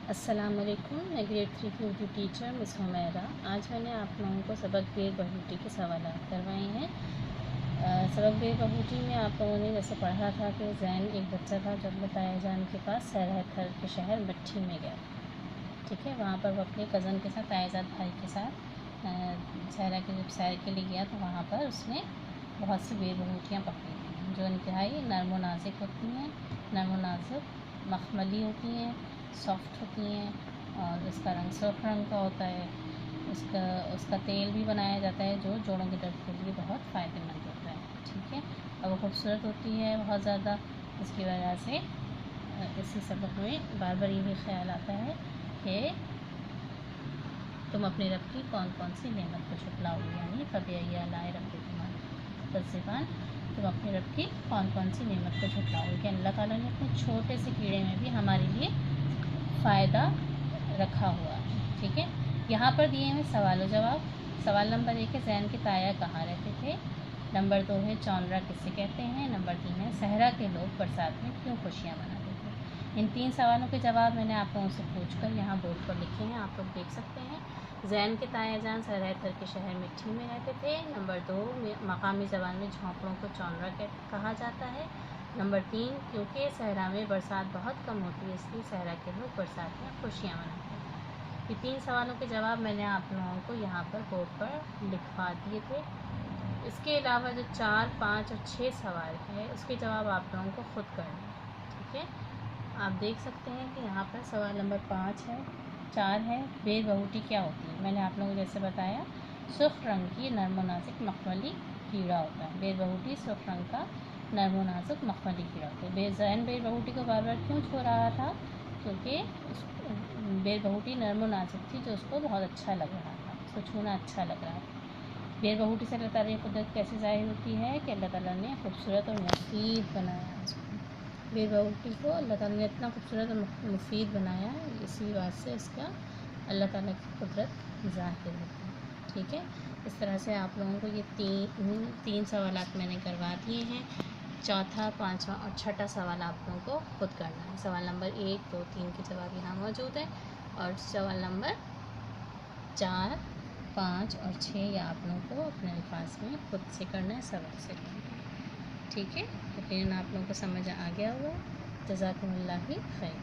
السلام علیکم، میں گریڈ 3 کی اردو ٹیچر مس حمیرہ۔ آج میں نے آپ لوگوں کو سبق بیر بہوٹی کے سوالات کروائے ہیں۔ سبق بیر بہوٹی میں آپ لوگوں نے جیسے پڑھا تھا کہ زین ایک بچہ تھا جب تایا جان کے پاس سہرہ تھر کے شہر مٹھی میں گیا، ٹھیک ہے۔ وہاں پر وہ اپنے کزن کے ساتھ تایا جان بھائی کے ساتھ سہرہ کے جب سیر کے لیے گیا تو وہاں پر اس نے بہت سی بیر بہوٹیاں پکڑی ہیں جو انتہائی نرم و نازک ہوتی ہیں، نرم و نازک مخملی ہوتی ہیں، سافٹ ہوتی ہیں، اور اس کا رنگ سرخ رنگ کا ہوتا ہے۔ اس کا تیل بھی بنایا جاتا ہے جو جوڑوں کے درد کے لیے بہت فائدہ مند ہوتا ہے، ٹھیک ہے۔ اور وہ خوبصورت ہوتی ہے بہت زیادہ، اس کی وجہ سے اسی سبق میں بار بار یہ بھی خیال آتا ہے کہ تم اپنے رب کی کون کون سی نعمت کو جھٹلاؤ گے، یعنی فبأي آلاء ربكما تكذبان، تم اپنے رب کی کون کون سی نعمت کو جھٹلاؤ گے کہ اللہ تعالیٰ نے اپنے چھوٹے سے کیڑے میں بھی ہمارے لیے فائدہ رکھا ہوا ہے، ٹھیک ہے۔ یہاں پر دیے ہیں سوال و جواب۔ سوال نمبر 1 ہے زین کے تایا کہاں رہتے تھے۔ نمبر 2 ہے چونرا کسے کہتے ہیں۔ نمبر 3 ہے صحرا کے لوگ برسات میں کیوں خوشیاں مناتے تھے۔ ان 3 سوالوں کے جواب میں نے آپ لوگوں سے پوچھ کر یہاں بورڈ پر لکھے ہیں، آپ لوگ دیکھ سکتے ہیں۔ زین کے تایا جان سہرہ تھر کے شہر مٹھی میں رہتے تھے۔ نمبر 2 مقامی زبان میں جھونپڑوں کو چونرا کہا جاتا ہے۔ نمبر 3 کیونکہ صحرا میں برسات بہت کم ہوتی ہے اس لیے صحرا کے لوگ برسات میں خوشیاں مناتے ہیں۔ یہ 3 سوالوں کے جواب میں نے آپ لوگوں کو یہاں پر بورڈ پر لکھوا دیے تھے۔ اس کے علاوہ جو 4، 5 اور 6 سوال ہے اس کے جواب آپ لوگوں کو خود کرنا ہے، ٹھیک ہے۔ آپ دیکھ سکتے ہیں کہ یہاں پر سوال نمبر 4 ہے بیر بہوٹی کیا ہوتی ہے۔ میں نے آپ لوگوں کو جیسے بتایا سرخ رنگ کی نرم و نازک مخملی کیڑا ہوتا ہے۔ بیر بہوٹی سرخ رنگ کا نرم و نازک مخملی کیڑا ہوتا ہے۔ زین بیر بہوٹی کو بار بار کیوں چھو رہا تھا؟ کیونکہ بیر بہوٹی نرم و نازک تھی جو اس کو بہت اچھا لگ رہا تھا، اس کو چھونا اچھا لگ رہا تھا۔ بیر بہوٹی سے اللہ تعالیٰ کی قدرت کیسے ظاہر ہوتی ہے کہ اللہ تعالیٰ نے خوبصورت اور مفید بنایا اس کو۔ بیر بہوٹی کو اللہ تعالیٰ نے اتنا خوبصورت اور مفید بنایا، اسی بات سے اس کا اللہ تعالیٰ کی قدرت ظاہر ہوتی ہے، ٹھیک ہے۔ اس طرح سے آپ لوگوں کو یہ تین سوالات میں نے کروا دیے ہیں۔ چوتھا، 5واں اور 6ٹھا سوال آپ لوگوں کو خود کرنا ہے۔ سوال نمبر 1، 2، 3 کے جواب یہاں موجود ہے، اور سوال نمبر 4، 5 اور 6 یہ آپ لوگوں کو اپنے الفاظ میں خود سے کرنا ہے، سبق سے کرنا ہے، ٹھیک ہے۔ یقیناً آپ لوگوں کو سمجھ آ گیا ہوگا۔ جزاکم اللہ خیر۔